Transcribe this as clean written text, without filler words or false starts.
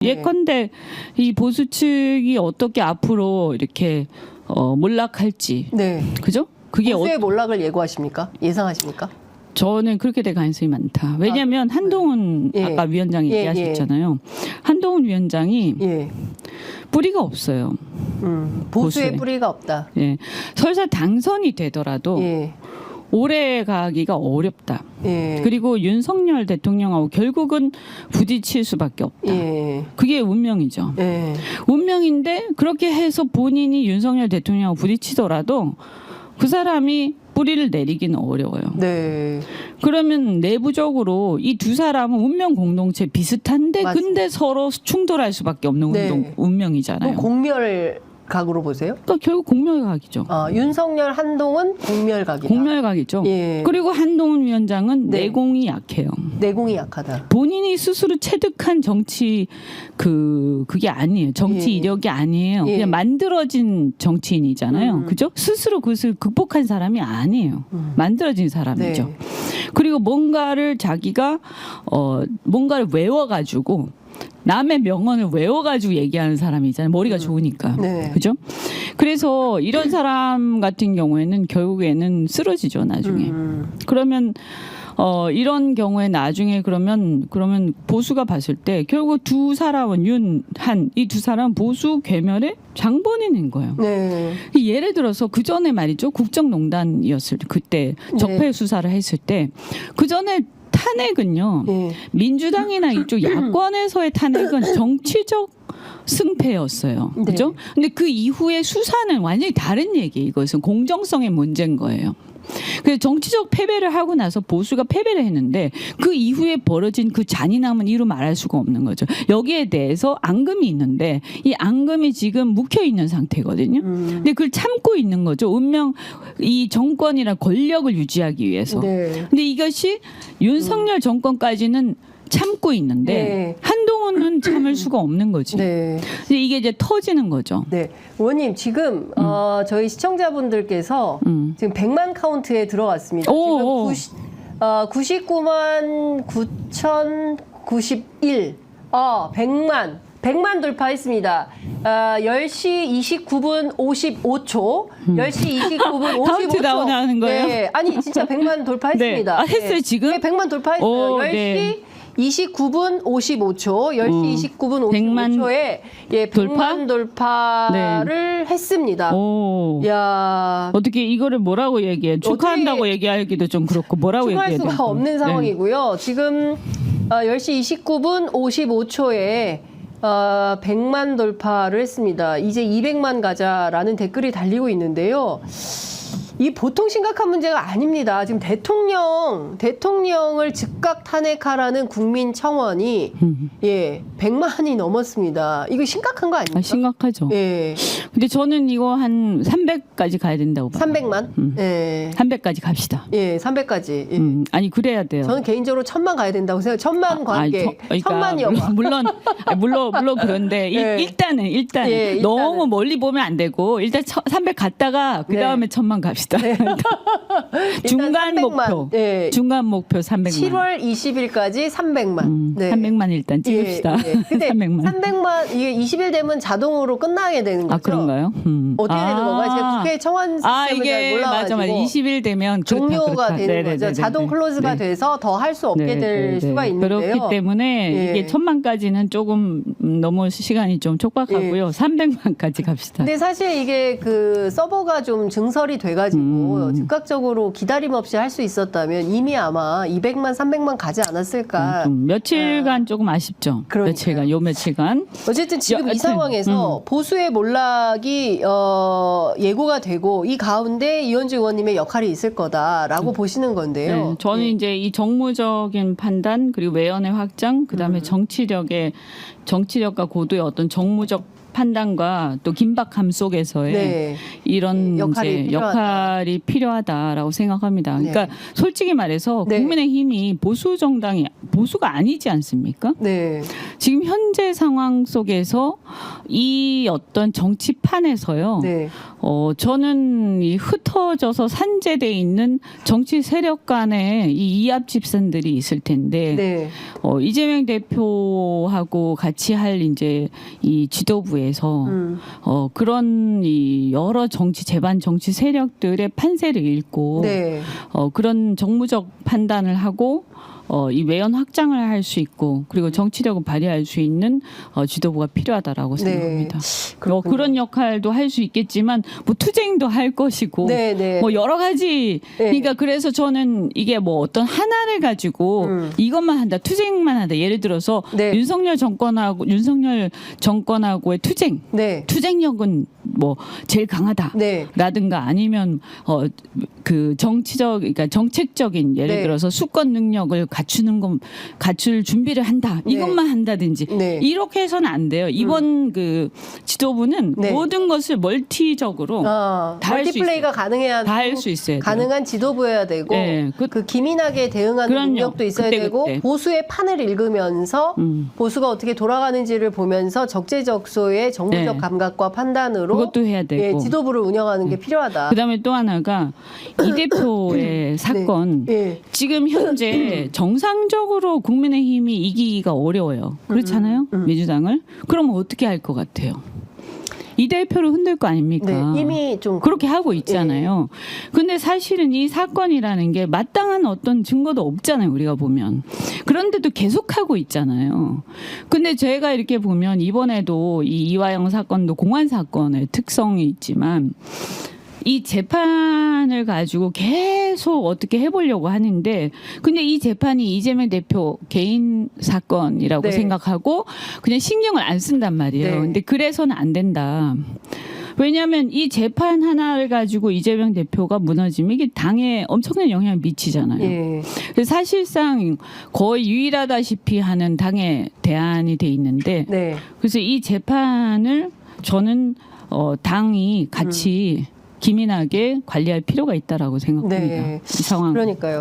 예컨대 이 보수 측이 어떻게 앞으로 이렇게 몰락할지, 네. 그죠? 그게 보수의 몰락을 예고하십니까? 예상하십니까? 저는 그렇게 될 가능성이 많다. 왜냐하면 한동훈 예. 아까 위원장이 예, 얘기하셨잖아요. 한동훈 위원장이 예. 뿌리가 없어요. 보수의 보수에. 뿌리가 없다. 예. 설사 당선이 되더라도 예. 오래 가기가 어렵다. 예. 그리고 윤석열 대통령하고 결국은 부딪힐 수밖에 없다. 예. 그게 운명이죠. 예. 운명인데 그렇게 해서 본인이 윤석열 대통령하고 부딪히더라도 그 사람이 뿌리를 내리기는 어려워요. 네. 그러면 내부적으로 이 두 사람은 운명 공동체 비슷한데 맞습니다. 근데 서로 충돌할 수밖에 없는 네. 운명이잖아요. 그럼 공멸각으로 보세요? 그러니까 결국 공멸각이죠. 윤석열, 한동훈 공멸각이다. 공멸각이죠. 예. 그리고 한동훈 위원장은 네. 내공이 약해요. 내공이 약하다. 본인이 스스로 체득한 정치 그게 아니에요. 정치 예. 이력이 아니에요. 예. 그냥 만들어진 정치인이잖아요. 그죠? 스스로 그것을 극복한 사람이 아니에요. 만들어진 사람이죠. 네. 그리고 뭔가를 자기가 뭔가를 외워가지고 남의 명언을 외워가지고 얘기하는 사람이잖아요. 머리가 좋으니까. 네. 그죠? 그래서 이런 사람 같은 경우에는 결국에는 쓰러지죠, 나중에. 그러면 이런 경우에 나중에 그러면 보수가 봤을 때 결국 두 사람은 이 두 사람은 보수 괴멸의 장본인인 거예요. 네. 예를 들어서 그 전에 말이죠. 국정농단이었을 때 그때 적폐 수사를 했을 때 그 전에 탄핵은요. 예. 민주당이나 이쪽 야권에서의 탄핵은 정치적 승패였어요. 네. 그죠? 근데 그 이후에 수사는 완전히 다른 얘기예요. 이것은 공정성의 문제인 거예요. 그래서 정치적 패배를 하고 나서 보수가 패배를 했는데 그 이후에 벌어진 그 잔인함은 이루 말할 수가 없는 거죠. 여기에 대해서 앙금이 있는데 이 앙금이 지금 묵혀 있는 상태거든요. 근데 그걸 참고 있는 거죠. 운명 이 정권이나 권력을 유지하기 위해서. 네. 근데 이것이 윤석열 정권까지는 참고 있는데 네. 한동훈은 참을 수가 없는 거지. 네. 근데 이게 이제 터지는 거죠. 네. 의원님, 지금, 저희 시청자분들께서 지금 100만 카운트에 들어갔습니다. 오, 지금 99만 9,091. 100만 돌파했습니다. 10시 29분 55초. 10시 29분 55초. 카운트다운 하는 거예요? 네. 아니, 진짜 100만 돌파했습니다. 네. 했어요, 지금? 네, 100만 돌파했어요. 오, 10시 네. 29분 55초, 10시 29분 100만 55초에 100만 돌파를 했습니다. 오. 야, 어떻게 이거를 뭐라고 얘기해? 축하한다고 얘기하기도 좀 그렇고 뭐라고 축하할 얘기해야 수가 없는 상황이고요. 지금 10시 29분 55초에 100만 돌파를 했습니다. 이제 200만 가자라는 댓글이 달리고 있는데요. 이 보통 심각한 문제가 아닙니다. 지금 대통령을 즉각 탄핵하라는 국민 청원이 100만이 넘었습니다. 이거 심각한 거 아닙니까? 심각하죠. 예. 근데 저는 이거 한 300까지 가야 된다고 봐요. 300만? 예. 300까지 갑시다. 예, 300까지. 예. 아니 그래야 돼요. 저는 개인적으로 1000만 가야 된다고 생각해요. 1000만 관객, 그러니까 1000만 영화. 물론 그런데 예. 일단은 예, 너무 멀리 보면 안 되고 일단 300 갔다가 그 다음에 1000만 갑시다. 중간 300만. 목표. 예. 중간 목표 300만. 7월 20일까지 300만. 네. 300만 일단 찍읍시다. 예, 예. 근데 300만. 300만 이게 20일 되면 자동으로 끝나게 되는 거죠. 그런가요? 어떻게 되는 건가요? 제가 국회 청원 시스템을 이게 잘 몰라가지고 맞아. 20일 되면 종료가 되는 네네네네. 거죠. 자동 클로즈가 돼서 더 할 수 없게 될 수가 있는데요. 그렇기 때문에 예. 이게 1000만까지는 조금 너무 시간이 좀 촉박하고요. 300만까지 갑시다. 근데 사실 이게 그 서버가 좀 증설이 돼가지고 즉각적으로 기다림 없이 할 수 있었다면 이미 아마 200만, 300만 가지 않았을까. 좀 며칠간 조금 아쉽죠. 그러니까요. 며칠간. 어쨌든 지금 이 여하튼, 상황에서 보수의 몰락이 예고가 되고 이 가운데 이현주 의원님의 역할이 있을 거다라고 보시는 건데요. 네, 저는 예. 이제 이 정무적인 판단 그리고 외연의 확장 그다음에 정치력과 고도의 어떤 정무적 판단과 또 긴박함 속에서의 네. 이런 역할이 이제 역할이 필요하다라고 생각합니다. 그러니까 네. 솔직히 말해서 네. 국민의힘이 보수 정당이 보수가 아니지 않습니까? 네. 지금 현재 상황 속에서 이 어떤 정치판에서요. 네. 저는 이 흩어져서 산재돼 있는 정치 세력 간의 이 이합 집산들이 있을 텐데 네. 이재명 대표하고 같이 할 이제 이 지도부에서 그런 이 여러 정치 재반 정치 세력들의 판세를 읽고 네. 그런 정무적 판단을 하고 이 외연 확장을 할 수 있고 그리고 정치력을 발휘할 수 있는 지도부가 필요하다라고 네. 생각합니다. 그렇군요. 그런 역할도 할 수 있겠지만 뭐 투쟁도 할 것이고 네, 네. 뭐 여러 가지 네. 그러니까 그래서 저는 이게 뭐 어떤 하나를 가지고 이것만 한다 투쟁만 한다 예를 들어서 네. 윤석열 정권하고의 투쟁 네. 투쟁력은 뭐 제일 강하다. 네. 라든가 아니면 그 정치적 그러니까 정책적인 예를 네. 들어서 수권 능력을 갖출 준비를 한다. 네. 이것만 한다든지 네. 이렇게 해서는 안 돼요. 이번 그 지도부는 네. 모든 것을 멀티적으로 다 할 수 멀티플레이가 가능해야 다 할 수 있어야 돼요. 가능한 지도부여야 되고 네, 그 기민하게 대응하는 그럼요. 능력도 있어야 그때, 되고 그때. 보수의 판을 읽으면서 보수가 어떻게 돌아가는지를 보면서 적재적소의 정무적 네. 감각과 판단으로 그것도 해야 되고. 예, 지도부를 운영하는 게 필요하다. 그다음에 또 하나가 이 대표의 사건 예. 지금 현재 정상적으로 국민의힘이 이기기가 어려워요. 그렇잖아요. 민주당을. 그럼 어떻게 할 것 같아요? 이 대표를 흔들 거 아닙니까? 네. 이미 좀 그렇게 하고 있잖아요. 근데 사실은 이 사건이라는 게 마땅한 어떤 증거도 없잖아요. 우리가 보면. 그런데도 계속 하고 있잖아요. 근데 제가 이렇게 보면 이번에도 이 이화영 사건도 공안 사건의 특성이 있지만 이 재판을 가지고 계속 어떻게 해보려고 하는데 근데 이 재판이 이재명 대표 개인 사건이라고 네. 생각하고 그냥 신경을 안 쓴단 말이에요. 네. 근데 그래서는 안 된다. 왜냐하면 이 재판 하나를 가지고 이재명 대표가 무너지면 이게 당에 엄청난 영향을 미치잖아요. 예. 그래서 사실상 거의 유일하다시피 하는 당의 대안이 돼 있는데 네. 그래서 이 재판을 저는 당이 같이 기민하게 관리할 필요가 있다라고 생각합니다. 네. 이 상황. 그러니까요.